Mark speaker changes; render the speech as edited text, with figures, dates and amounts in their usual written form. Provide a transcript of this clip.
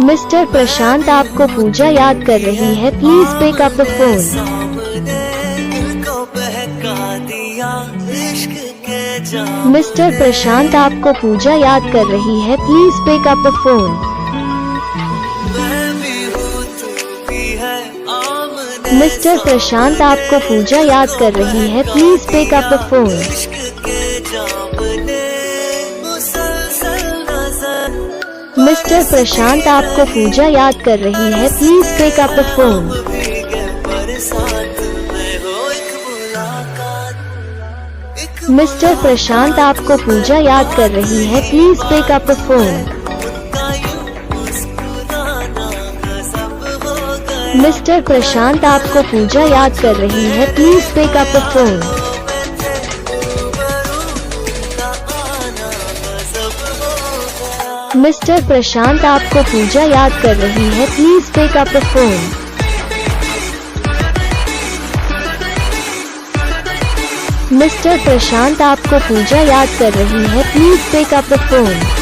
Speaker 1: Mister Prashant आपको पूजा याद कर रही है, please pick up the phone. Mister Prashant आपको पूजा याद कर रही है, please pick up the phone. Mister Prashant आपको पूजा याद कर रही है, please pick up the phone. Mister Prashant आपको पूजा याद कर रही है, please pick up the phone. Mister Prashant आपको पूजा याद कर रही है, please pick up the phone. Mister Prashant आपको पूजा याद कर रही है, please pick up the phone. Mister Prashant आपको पूजा याद कर रही है, please pick up the phone. Mister Prashant आपको पूजा याद कर रही है, please pick up the phone.